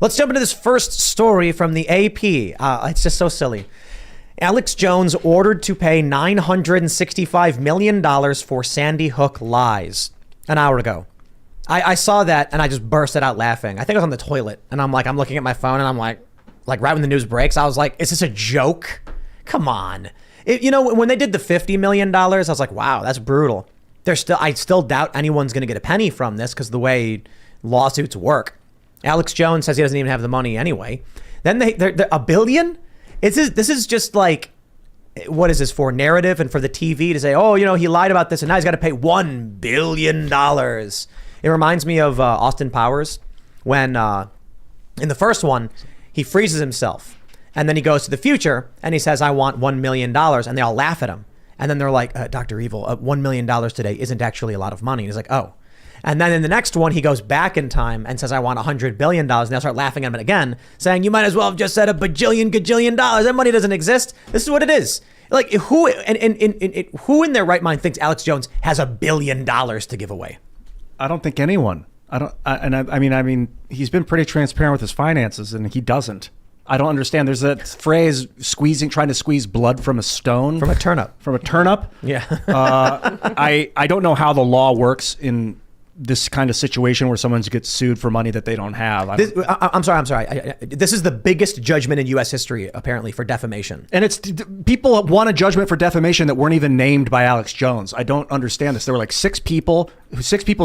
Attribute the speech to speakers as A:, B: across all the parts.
A: Let's jump into this first story from the AP. It's just so silly. Alex Jones ordered to pay $965 million for Sandy Hook lies an hour ago. I saw that and I just bursted out laughing. I think I was on the toilet and I'm looking at my phone and I'm like right when the news breaks, I was like, is this a joke? Come on. When they did the $50 million, I was like, wow, that's brutal. I still doubt anyone's going to get a penny from this because the way lawsuits work. Alex Jones says he doesn't even have the money anyway. Then they're $1 billion? This is just like, what is this for? Narrative and for the TV to say, oh, he lied about this and now he's got to pay $1 billion. It reminds me of Austin Powers when in the first one, he freezes himself and then he goes to the future and he says, I want $1 million. And they all laugh at him. And then they're like, Dr. Evil, $1 million today isn't actually a lot of money. And he's like, oh. And then in the next one, he goes back in time and says, I want $100 billion. And they'll start laughing at him again, saying, you might as well have just said gajillion dollars. That money doesn't exist. This is what it is. Like who in their right mind thinks Alex Jones has $1 billion to give away?
B: I don't think anyone. I mean, he's been pretty transparent with his finances and he doesn't. I don't understand. There's that phrase, trying to squeeze blood from a stone.
A: From a turnip.
B: From a turnip?
A: Yeah.
B: I don't know how the law works in this kind of situation where someone gets sued for money that they don't have.
A: I'm sorry. This is the biggest judgment in U.S. history, apparently, for defamation.
B: And it's people won a judgment for defamation that weren't even named by Alex Jones. I don't understand this. There were like six people's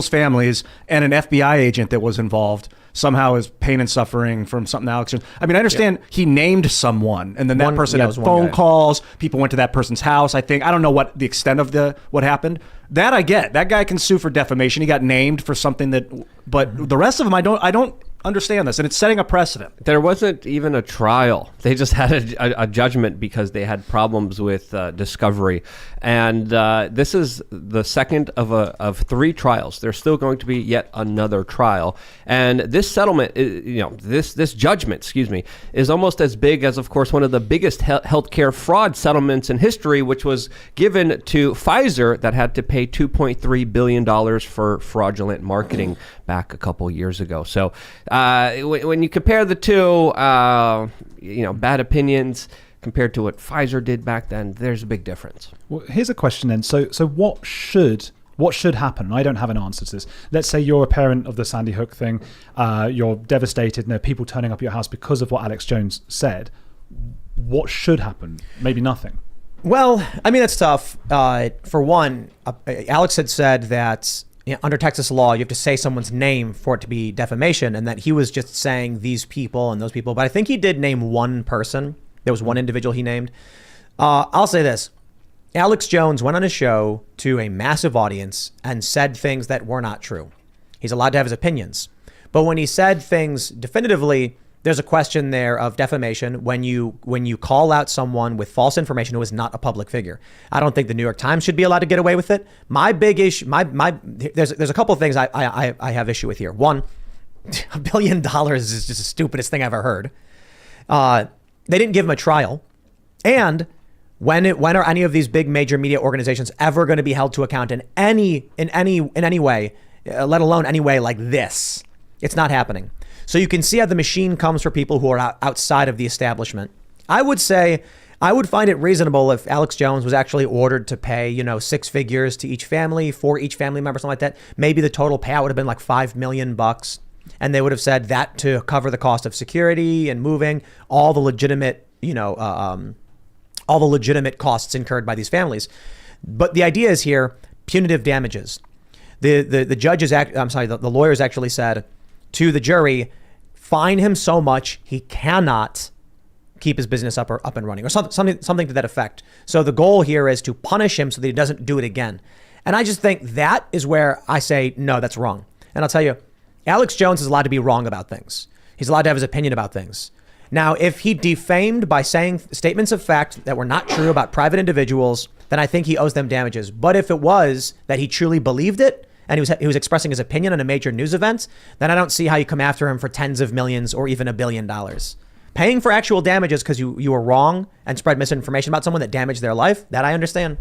B: families, and an FBI agent that was involved somehow is pain and suffering from something Alex Jones. I mean, I understand he named someone, and then that person had phone calls. People went to that person's house. I don't know what the extent of what happened. That I get. That guy can sue for defamation. He got named for something but the rest of them, I don't understand this, and it's setting a precedent.
C: There wasn't even a trial. They just had a judgment because they had problems with discovery, and this is the second of 3 trials. There's still going to be yet another trial, and this settlement, this judgment, is almost as big as, of course, one of the biggest healthcare fraud settlements in history, which was given to Pfizer that had to pay $2.3 billion for fraudulent marketing back a couple years ago. So when you compare the two, bad opinions compared to what Pfizer did back then, there's a big difference.
D: Well, here's a question then. So what should happen? I don't have an answer to this. Let's say you're a parent of the Sandy Hook thing. You're devastated and there are people turning up at your house because of what Alex Jones said. What should happen? Maybe nothing.
A: Well, I mean, that's tough. For one, Alex had said that under Texas law, you have to say someone's name for it to be defamation, and that he was just saying these people and those people. But I think he did name one person. There was one individual he named. I'll say this. Alex Jones went on a show to a massive audience and said things that were not true. He's allowed to have his opinions. But when he said things definitively, there's a question there of defamation when you call out someone with false information who is not a public figure. I don't think the New York Times should be allowed to get away with it. My big issue, there's a couple of things I have issue with here. One, $1 billion is just the stupidest thing I've ever heard. They didn't give him a trial, and when are any of these big major media organizations ever going to be held to account in any way, let alone any way like this? It's not happening. So you can see how the machine comes for people who are outside of the establishment. I would say I would find it reasonable if Alex Jones was actually ordered to pay, 6 figures to each family, for each family member, something like that. Maybe the total payout would have been like $5 million. And they would have said that to cover the cost of security and moving, all the legitimate, all the legitimate costs incurred by these families. But the idea is here, punitive damages. The lawyers actually said to the jury, fine him so much he cannot keep his business up and running, or something to that effect. So the goal here is to punish him so that he doesn't do it again. And I just think that is where I say, no, that's wrong. And I'll tell you, Alex Jones is allowed to be wrong about things. He's allowed to have his opinion about things. Now, if he defamed by saying statements of fact that were not true about private individuals, then I think he owes them damages. But if it was that he truly believed it, and he was expressing his opinion on a major news event, then I don't see how you come after him for tens of millions or even $1 billion. Paying for actual damages because you were wrong and spread misinformation about someone that damaged their life, that I understand.